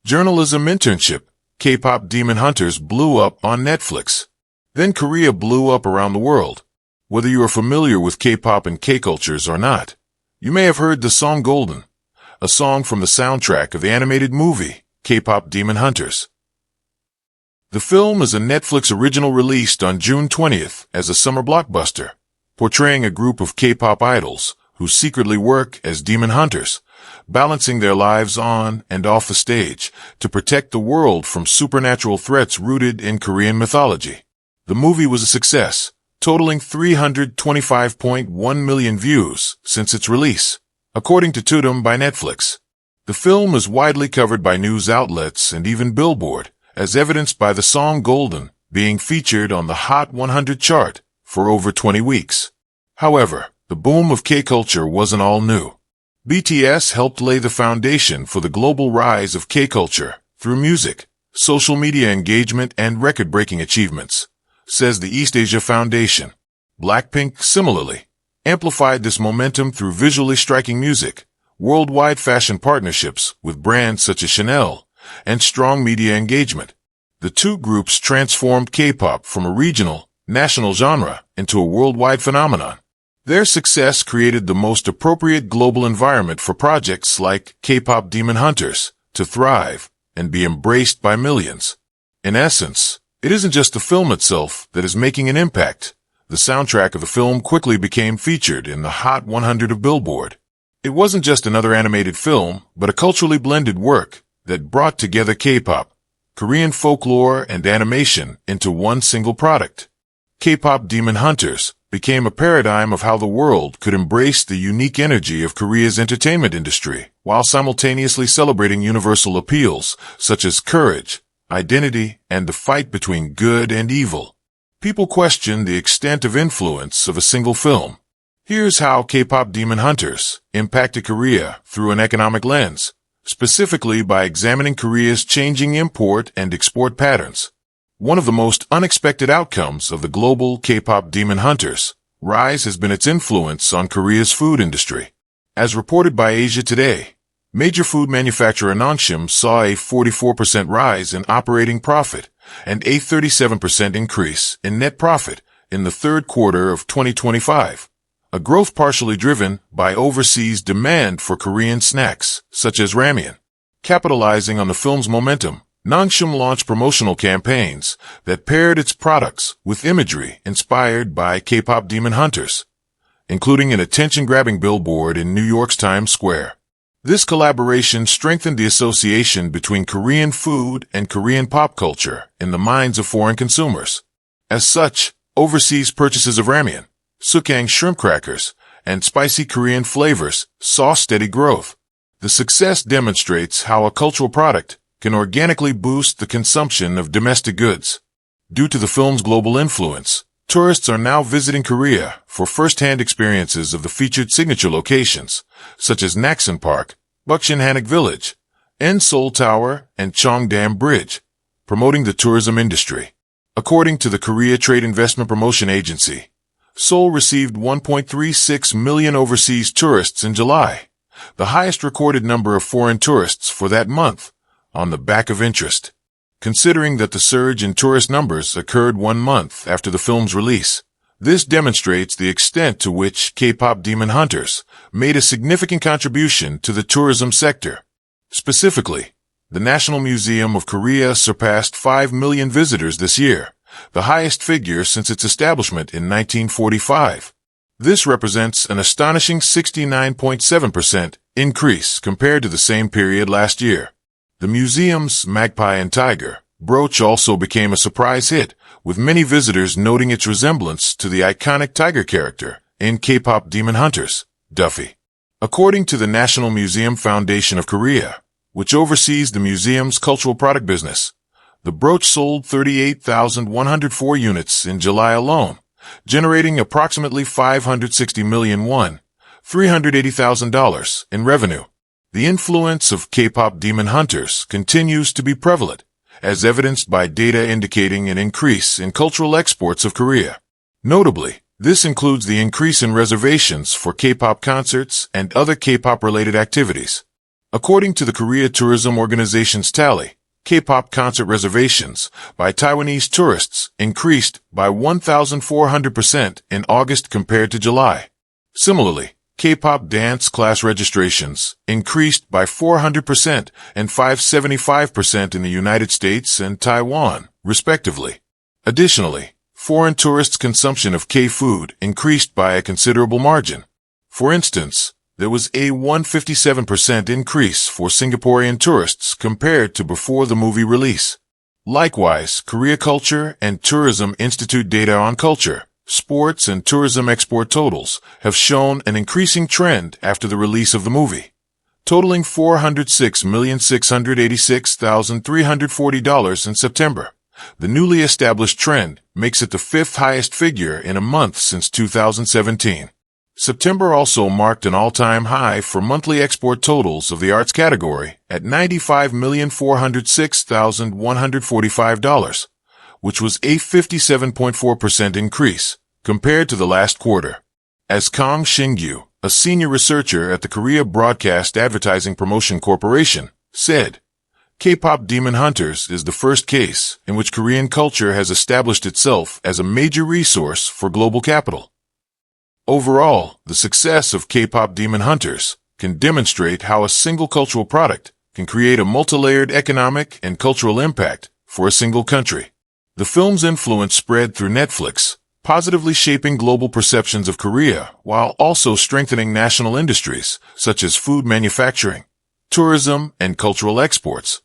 Journalism Internship, K-pop Demon Hunters blew up on Netflix. Then Korea blew up around the world. Whether you are familiar with K-pop and K-cultures or not, you may have heard the song Golden, a song from the soundtrack of the animated movie, K-pop Demon Hunters. The film is a Netflix original released on June 20th as a summer blockbuster, portraying a group of K-pop idols who secretly work as demon hunters, balancing their lives on and off the stage to protect the world from supernatural threats rooted in Korean mythology. The movie was a success, totaling 325.1 million views since its release, according to Tudum by Netflix. The film is widely covered by news outlets and even Billboard, as evidenced by the song Golden being featured on the Hot 100 chart for over 20 weeks. However, the boom of K-culture wasn't all new. BTS helped lay the foundation for the global rise of K-culture through music, social media engagement, and record-breaking achievements, says the East Asia Foundation. Blackpink, similarly, amplified this momentum through visually striking music, worldwide fashion partnerships with brands such as Chanel, and strong media engagement. The two groups transformed K-pop from a regional, national genre into a worldwide phenomenon. Their success created the most appropriate global environment for projects like K-pop Demon Hunters to thrive and be embraced by millions. In essence, it isn't just the film itself that is making an impact. The soundtrack of the film quickly became featured in the Hot 100 of Billboard. It wasn't just another animated film, but a culturally blended work that brought together K-pop, Korean folklore, and animation into one single product. K-pop Demon Hunters became a paradigm of how the world could embrace the unique energy of Korea's entertainment industry, while simultaneously celebrating universal appeals such as courage, identity, and the fight between good and evil. People question the extent of influence of a single film. Here's how K-pop Demon Hunters impacted Korea through an economic lens, specifically by examining Korea's changing import and export patterns. One of the most unexpected outcomes of the global K-pop Demon Hunters rise has been its influence on Korea's food industry. As reported by Asia Today, major food manufacturer Internship saw a 44% rise in operating profit and a 37% increase in net profit in the third quarter of 2025, a growth partially driven by overseas demand for Korean snacks, such as ramen. Capitalizing on the film's momentum, Internship launched promotional campaigns that paired its products with imagery inspired by K-pop Demon Hunters, including an attention-grabbing billboard in New York's Times Square. This collaboration strengthened the association between Korean food and Korean pop culture in the minds of foreign consumers. As such, overseas purchases of ramen, sukang shrimp crackers, and spicy Korean flavors saw steady growth. The success demonstrates how a cultural product can organically boost the consumption of domestic goods. Due to the film's global influence, tourists are now visiting Korea for first-hand experiences of the featured signature locations, such as Naksan Park, Bukshin Hanok Village, Seoul Tower, and Cheongdam Bridge, promoting the tourism industry. According to the Korea Trade Investment Promotion Agency, Seoul received 1.36 million overseas tourists in July, the highest recorded number of foreign tourists for that month, on the back of interest. Considering that the surge in tourist numbers occurred 1 month after the film's release, this demonstrates the extent to which K-pop Demon Hunters made a significant contribution to the tourism sector. Specifically, the National Museum of Korea surpassed 5 million visitors this year, the highest figure since its establishment in 1945. This represents an astonishing 69.7% increase compared to the same period last year. The museum's Magpie and Tiger brooch also became a surprise hit, with many visitors noting its resemblance to the iconic tiger character in K-pop Demon Hunters, Duffy. According to the National Museum Foundation of Korea, which oversees the museum's cultural product business, the brooch sold 38,104 units in July alone, generating approximately 560 million won, $380,000 in revenue. The influence of K-pop Demon Hunters continues to be prevalent, as evidenced by data indicating an increase in cultural exports of Korea. Notably, this includes the increase in reservations for K-pop concerts and other K-pop-related activities. According to the Korea Tourism Organization's tally, K-pop concert reservations by Taiwanese tourists increased by 1,400% in August compared to July. Similarly, K-pop dance class registrations increased by 400% and 575% in the United States and Taiwan, respectively. Additionally, foreign tourists' consumption of K-food increased by a considerable margin. For instance, there was a 157% increase for Singaporean tourists compared to before the movie release. Likewise, Korea Culture and Tourism Institute data on culture, sports, and tourism export totals have shown an increasing trend after the release of the movie, totaling $406,686,340 in September. The newly established trend makes it the fifth highest figure in a month since 2017. September also marked an all-time high for monthly export totals of the arts category at $95,406,145, which was a 57.4% increase compared to the last quarter. As Kang Shingyu, a senior researcher at the Korea Broadcast Advertising Promotion Corporation, said, K-pop Demon Hunters is the first case in which Korean culture has established itself as a major resource for global capital. Overall, the success of K-pop Demon Hunters can demonstrate how a single cultural product can create a multi-layered economic and cultural impact for a single country. The film's influence spread through Netflix, positively shaping global perceptions of Korea while also strengthening national industries such as food manufacturing, tourism, and cultural exports.